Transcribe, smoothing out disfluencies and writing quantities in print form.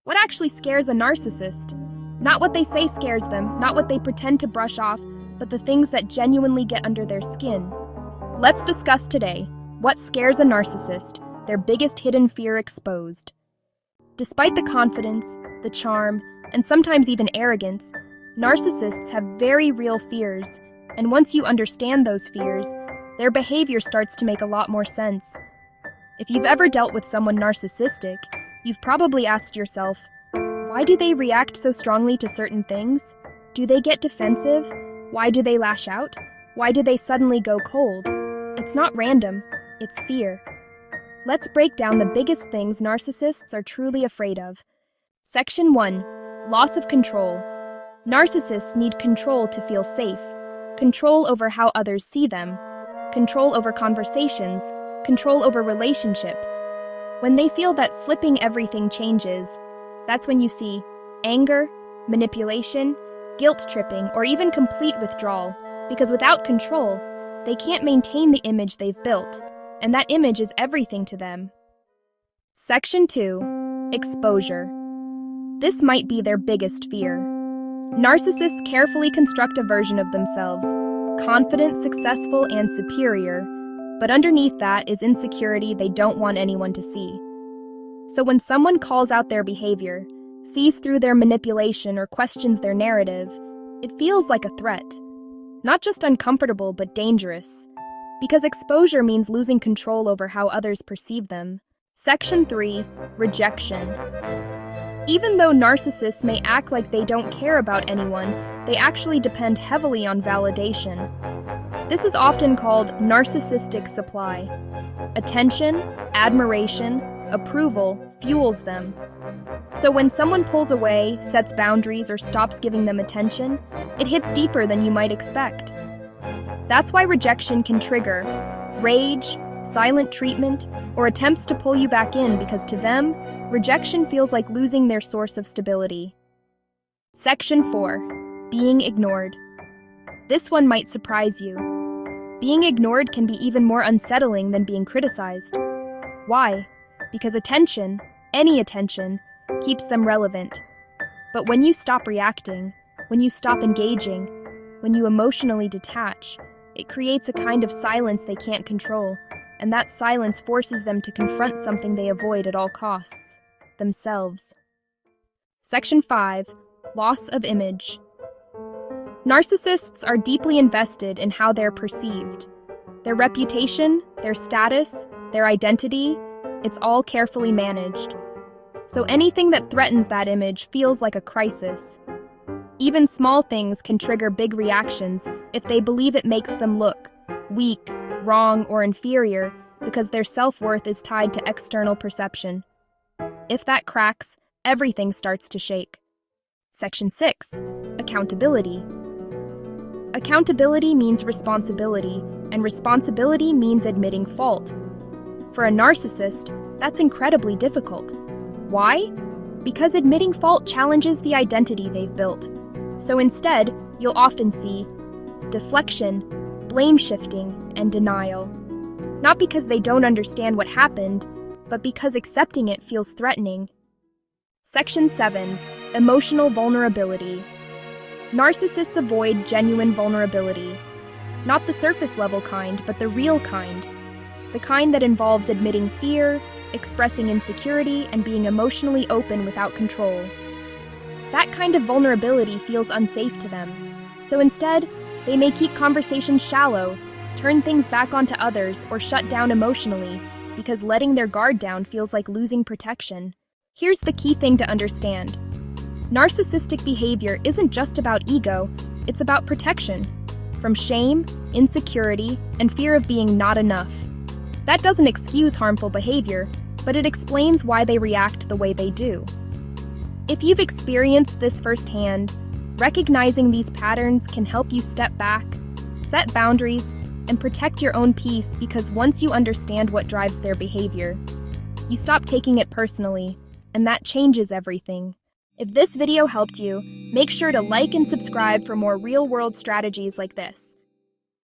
What actually scares a narcissist? Not what they say scares them, not what they pretend to brush off, but the things that genuinely get under their skin. Let's discuss today what scares a narcissist, their biggest hidden fear exposed. Despite the confidence, the charm, and sometimes even arrogance, narcissists have very real fears, and once you understand those fears, their behavior starts to make a lot more sense. If you've ever dealt with someone narcissistic, you've probably asked yourself, why do they react so strongly to certain things? Do they get defensive? Why do they lash out? Why do they suddenly go cold? It's not random, it's fear. Let's break down the biggest things narcissists are truly afraid of. Section 1. Loss of control. Narcissists need control to feel safe. Control over how others see them. Control over conversations. Control over relationships. When they feel that slipping everything changes, that's when you see anger, manipulation, guilt-tripping, or even complete withdrawal, because without control, they can't maintain the image they've built, and that image is everything to them. Section 2. Exposure. This might be their biggest fear. Narcissists carefully construct a version of themselves, confident, successful, and superior, but underneath that is insecurity they don't want anyone to see. So when someone calls out their behavior, sees through their manipulation, or questions their narrative, it feels like a threat. Not just uncomfortable, but dangerous. Because exposure means losing control over how others perceive them. Section 3. Rejection. Even though narcissists may act like they don't care about anyone, they actually depend heavily on validation. This is often called narcissistic supply. Attention, admiration, approval fuels them. So when someone pulls away, sets boundaries, or stops giving them attention, it hits deeper than you might expect. That's why rejection can trigger rage, silent treatment, or attempts to pull you back in, because to them, rejection feels like losing their source of stability. Section 4. Being ignored. This one might surprise you. Being ignored can be even more unsettling than being criticized. Why? Because attention, any attention, keeps them relevant. But when you stop reacting, when you stop engaging, when you emotionally detach, it creates a kind of silence they can't control, and that silence forces them to confront something they avoid at all costs: themselves. Section 5. Loss of image. Narcissists are deeply invested in how they're perceived. Their reputation, their status, their identity, it's all carefully managed. So anything that threatens that image feels like a crisis. Even small things can trigger big reactions if they believe it makes them look weak, wrong, or inferior, because their self-worth is tied to external perception. If that cracks, everything starts to shake. Section 6. Accountability. Accountability means responsibility, and responsibility means admitting fault. For a narcissist, that's incredibly difficult. Why? Because admitting fault challenges the identity they've built. So instead, you'll often see deflection, blame shifting, and denial. Not because they don't understand what happened, but because accepting it feels threatening. Section 7. Emotional vulnerability. Narcissists avoid genuine vulnerability. Not the surface-level kind, but the real kind. The kind that involves admitting fear, expressing insecurity, and being emotionally open without control. That kind of vulnerability feels unsafe to them. So instead, they may keep conversations shallow, turn things back onto others, or shut down emotionally, because letting their guard down feels like losing protection. Here's the key thing to understand. Narcissistic behavior isn't just about ego, it's about protection. From shame, insecurity, and fear of being not enough. That doesn't excuse harmful behavior, but it explains why they react the way they do. If you've experienced this firsthand, recognizing these patterns can help you step back, set boundaries, and protect your own peace, because once you understand what drives their behavior, you stop taking it personally, and that changes everything. If this video helped you, make sure to like and subscribe for more real-world strategies like this.